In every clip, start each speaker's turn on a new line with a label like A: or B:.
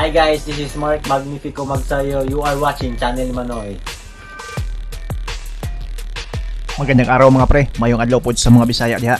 A: Hi guys, this is Mark Magnifico Magsayo. You are watching Channel Manoy.
B: Magandang araw mga pre, mayong adlaw po sa mga Bisaya diha.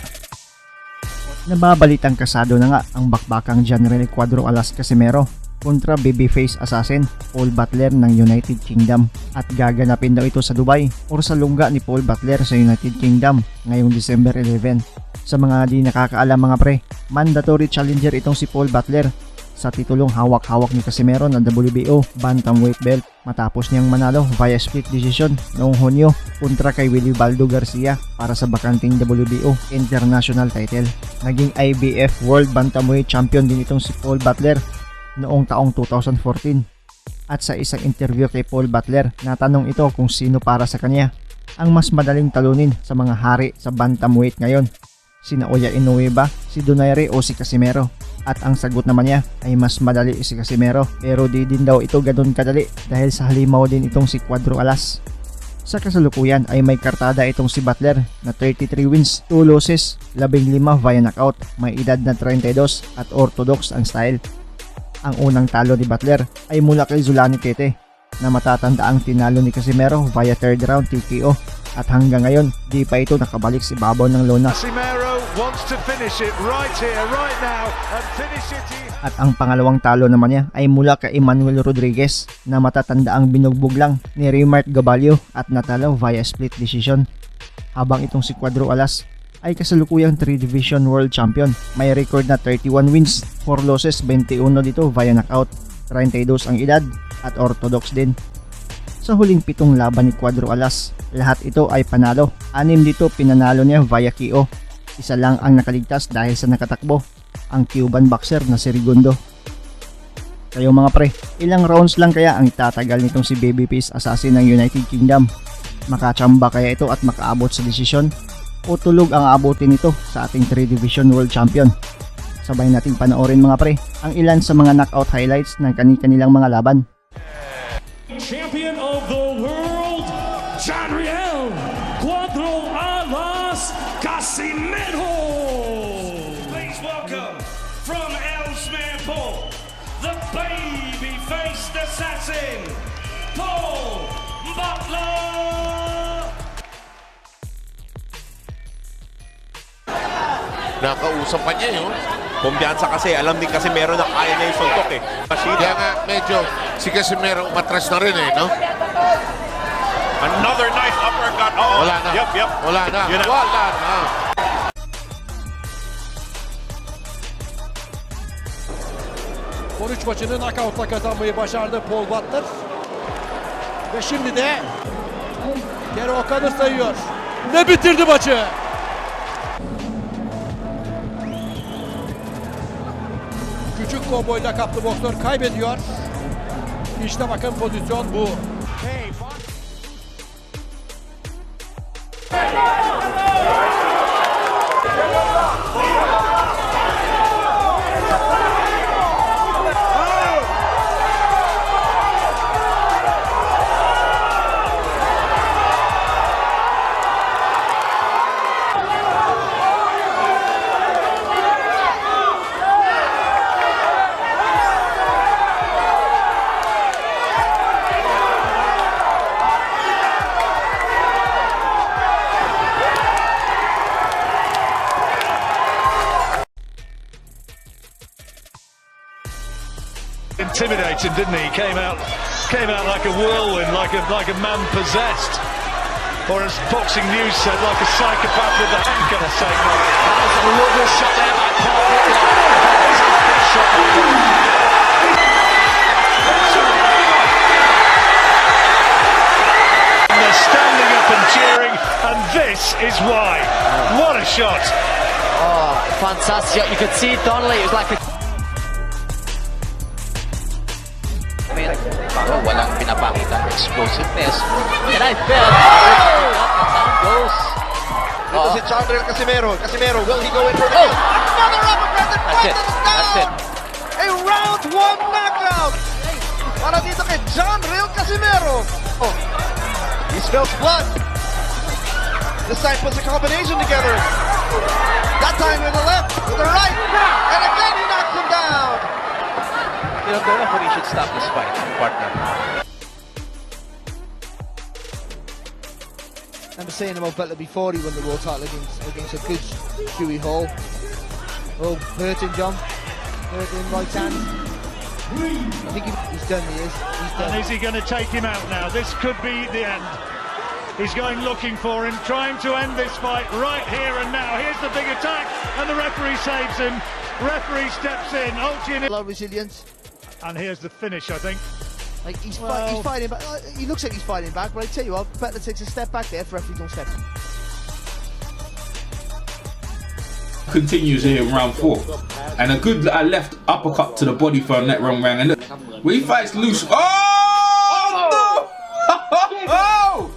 B: Nababalitang kasado na nga ang bakbakang General Cuadro Alas CASIMERO kontra babyface assassin Paul Butler ng United Kingdom at gaganapin daw ito sa Dubai or sa lungga ni Paul Butler sa United Kingdom ngayong December 11. Sa mga di nakakaalam mga pre, mandatory challenger itong si Paul Butler sa titulong hawak-hawak ni CASIMERO ng WBO Bantamweight belt matapos niyang manalo via split decision noong Hunyo kontra kay Willie Baldo Garcia para sa bakanting WBO International title. Naging IBF World Bantamweight Champion din itong si Paul Butler noong taong 2014. At sa isang interview kay Paul Butler, natanong ito kung sino para sa kanya ang mas madaling talunin sa mga hari sa bantamweight ngayon. Sina Oya Inoue ba, si Donaire o si CASIMERO? At ang sagot naman niya ay mas madali si CASIMERO, pero di din daw ito ganun kadali dahil sa halimaw din itong si Cuadro Alas. Sa kasalukuyan ay may kartada itong si Butler na 33 wins, 2 losses, 15 via knockout, may edad na 32 at orthodox ang style. Ang unang talo ni Butler ay mula kay Zulani Kete na matatanda ang tinalo ni CASIMERO via third round TKO at hanggang ngayon di pa ito nakabalik sa ibabaw ng lona.
C: CASIMERO wants to finish it right here, right now, and finish it here.
B: At ang pangalawang talo naman niya ay mula kay Emmanuel Rodriguez na matatanda ang binugbog lang ni Remart Gabalio at natalo via split decision. Habang itong si Cuadro Alas ay kasalukuyang 3 Division World Champion. May record na 31 wins, 4 losses, 21 dito via knockout, 32 ang edad at orthodox din. Sa huling 7 laban ni Cuadro Alas, lahat ito ay panalo. 6 dito pinanalo niya via KO. Isa lang ang nakaligtas dahil sa nakatakbo, ang Cuban boxer na si Rigondo. Kayo mga pre, ilang rounds lang kaya ang tatagal nitong si babyface assassin ng United Kingdom? Makachamba kaya ito at makaabot sa desisyon? O tulog ang aabutin nito sa ating 3 Division World Champion? Sabay nating panoorin mga pre ang ilan sa mga knockout highlights ng kani-kanilang mga laban.
D: Champion of the world, General Cuadro Alas CASIMERO.
C: Please welcome from Elsmere, the baby-faced assassin, Paul Butler.
E: Nakausap pa niya yun. Kumbiyansa kasi, alam din kasi meron na kaya na yung suntok eh.
F: Kaya nga medyo si CASIMERO umatras na rin eh, no?
E: Another nice uppercut. Uh-oh.
F: Wala na.
E: Yep.
F: Wala na.
E: Yun na.
F: Wala na.
G: Son 3 maçını knockout'la kazanmayı başardı Paul Butler. Ve şimdi de Geri O'Connor sayıyor. Ne bitirdi maçı? Küçük kovboyla kaplı boksör kaybediyor. İşte bakın pozisyon bu.
C: Intimidating, didn't he? Came out like a whirlwind, like a man possessed, or as Boxing News said, like a psychopath with a handcuff taken off.
H: That was a lovely shot there by Paul Butler. Shot
C: And they're standing up and cheering, and this is why. What a shot!
H: Oh, fantastic. You could see Donnelly, it was like a...
I: Pero walang pinapakita explosiveness.
H: And I felt down goes.
I: Ito si General CASIMERO, will he go in for the kill? Another uppercut and
H: That's it. That's it.
I: A round 1 knockout para dito kay General CASIMERO. Oh, he spills blood. This time puts a combination together. That time with the left, with the right, and again he knocks him down. the referee should stop this fight, partner.
G: I remember saying about Butler before he won the world title against a good Huey Hall. Oh, hurting John. Hurting right hand. I think he's done, he is. He's done.
C: And is he going to take him out now? This could be the end. He's going looking for him, trying to end this fight right here and now. Here's the big attack, and the referee saves him. Referee steps in.
G: A lot of resilience.
C: And here's the finish, I think.
G: Like he's fighting back. He looks like he's fighting back, but I tell you what, Butler takes a step back there if referee don't step in.
J: Continues here in round 4, and a good left uppercut to the body for a net run round, and look, when he fights loose, oh no! Oh!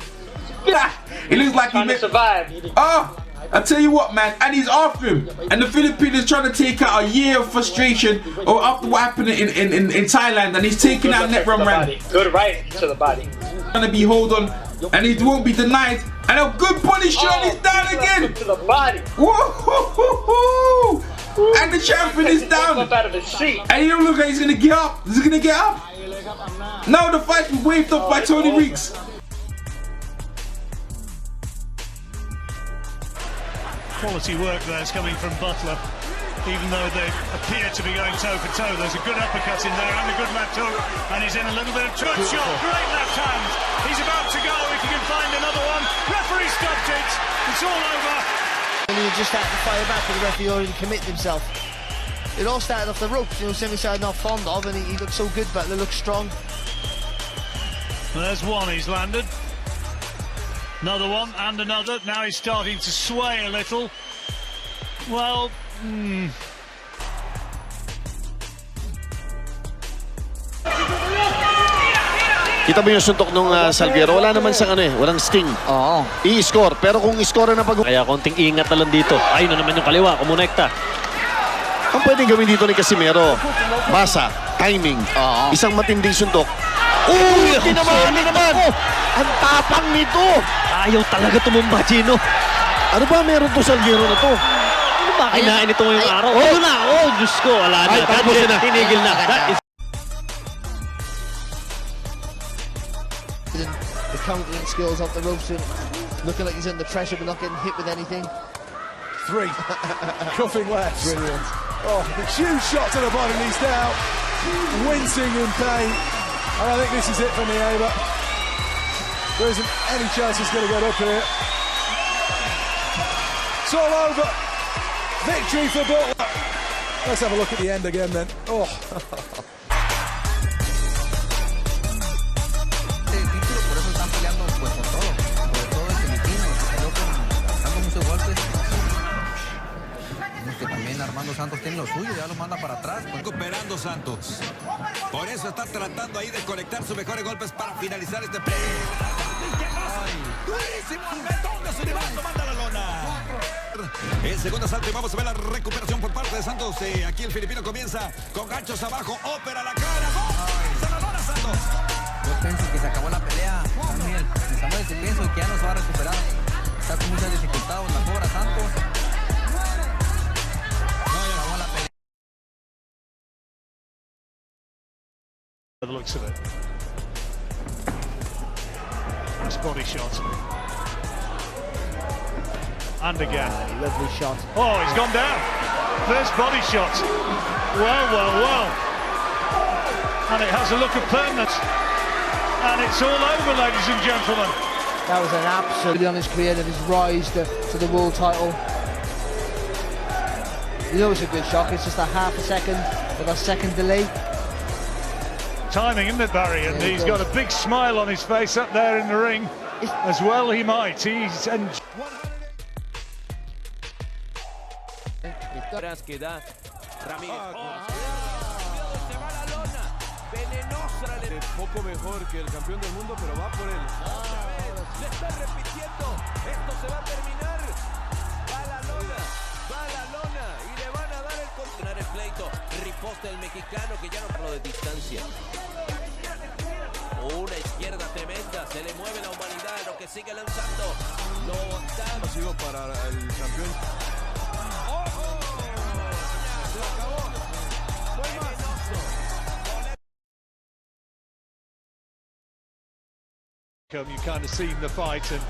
J: It looks like he missed. Oh, I tell you what, man, and he's after him, and the Philippines trying to take out a year of frustration or after what happened in Thailand, and he's taking out net run round.
H: Good right to the body.
J: Gonna be hold on, and he won't be denied. And a good body shot, he's down again.
H: To the body.
J: Whoa! And the champion is down.
H: Up out of his seat.
J: And he don't look like he's gonna get up. Is he gonna get up? No, the fight was waved off by Tony Reeks.
C: Quality work there is coming from Butler. Even though they appear to be going toe for toe, there's a good uppercut in there and a good left hook, and he's in a little bit of good shot. Great left hand. He's about to go if he can find another one. Referee stopped it. It's all over.
G: And he just had to fire back, but the referee already committed himself. It all started off the ropes, you know, something I'm not fond of, and he looked so good. Butler looks strong.
C: There's one he's landed. Another one and another. Now he's starting to sway a little. Well,
K: Kita mo yung suntok nung Salguero, wala naman siyang walang sting.
L: Oo.
K: I-score, pero kung i-score na pag...
L: Kaya konting ingat na lang dito. Ayun na naman yung kaliwa, kumonekta.
K: Ang pwedeng gawin dito ni Casimero, basa, timing, isang matinding suntok. Uy, tinamaan naman! Ang tapang nito!
L: Ayaw talaga tumumba, Gino.
K: Ano ba meron to Salguero na to?
L: Ano ba kinain ito ngayong araw? Oh, na! Oh, Diyos ko, wala na.
K: Tapos na.
L: Tinigil na. That is...
G: The countering skills off the ropes, and looking like he's under pressure but not getting hit with anything.
D: 3. Cuffing left.
G: Brilliant.
D: Oh, a huge shot to the body, and he's down. Wincing in pain. And I think this is it for Nieva. There isn't any chance he's going to get up here. It's all over. Victory for Butler. Let's have a look at the end again then. Oh.
M: Armando Santos tiene lo suyo, ya lo manda para atrás. Recuperando Santos. Por eso está tratando ahí de conectar sus mejores golpes para finalizar este play. Durísimo el betón de su rival, manda la lona. El segundo asalto y vamos a ver la recuperación por parte de Santos. Aquí el filipino comienza con ganchos abajo, ópera la cara. ¡Gol! La lona Santos.
N: Yo pienso que se acabó la pelea, Daniel. Samuel, pienso que ya no se va a recuperar. Está con muchas dificultades, la cobra Santos.
C: By the looks of it. Nice body shot. And again.
G: Lovely shot.
C: Oh, he's gone down. First body shot. Well. And it has a look of permanence. And it's all over, ladies and gentlemen.
G: That was an absolutely on his career and his rise to the world title. You know it's a good shock. It's just a half a second with a second delay.
C: Timing, isn't it, Barry? And he's got a big smile on his face up there in the ring. As well he might. He's...
O: que da Ramírez. Se va la lona. Venenosa. Poco mejor que el campeón del mundo, pero va por él. Le está repitiendo. Esto se va a terminar. Va la lona y le van a dar el continuar el pleito. Riposte el mexicano que ya no paró de distancia. Una izquierda tremenda. Se le mueve la humanidad. Lo que sigue lanzando. Lo dan. Ha sido para el campeón. Se acabó.
C: You kind of seen the fight, and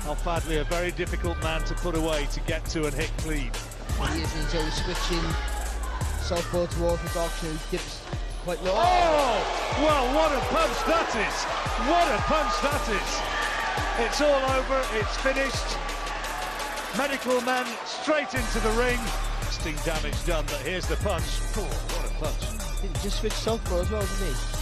C: Al-Fadli, a very difficult man to put away, to get to and hit clean.
G: He is enjoying switching southpaw to orthodox, and he dips quite low.
C: Oh, well, what a punch that is! What a punch that is! It's all over, it's finished. Medical man straight into the ring. Sting damage done, but here's the punch. Oh, what a punch.
G: He just switched southpaw as well, didn't he?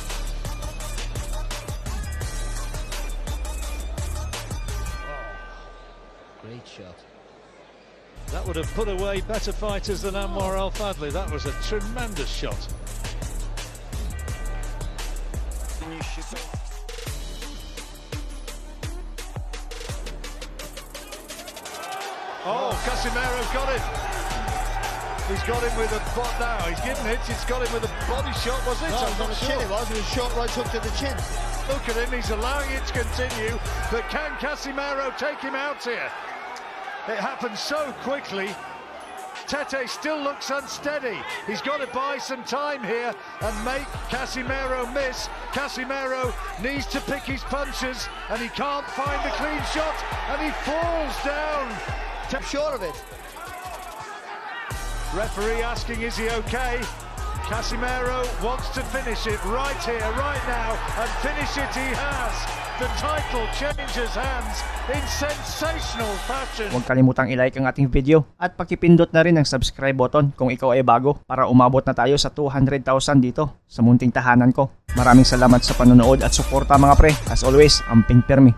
G: Great shot.
C: That would have put away better fighters than Anwar Al-Fadli. That was a tremendous shot. Oh, CASIMERO got it. He's got him with a bot now. He's given it. He's got him with a body shot. Was it?
G: No, it was on the chin. It was a short right hook to the chin.
C: Look at him. He's allowing it to continue. But can CASIMERO take him out here? It happened so quickly. Tete still looks unsteady. He's got to buy some time here and make CASIMERO miss. CASIMERO needs to pick his punches, and he can't find the clean shot, and he falls down.
G: Short of it.
C: Referee asking, is he okay? CASIMERO wants to finish it right here, right now, and finish it he has. The title changes hands in sensational fashion.
B: Huwag kalimutang i-like ang ating video at pakipindot na rin ang subscribe button kung ikaw ay bago para umabot na tayo sa 200,000 dito sa munting tahanan ko. Maraming salamat sa panonood at suporta mga pre. As always, amping permi.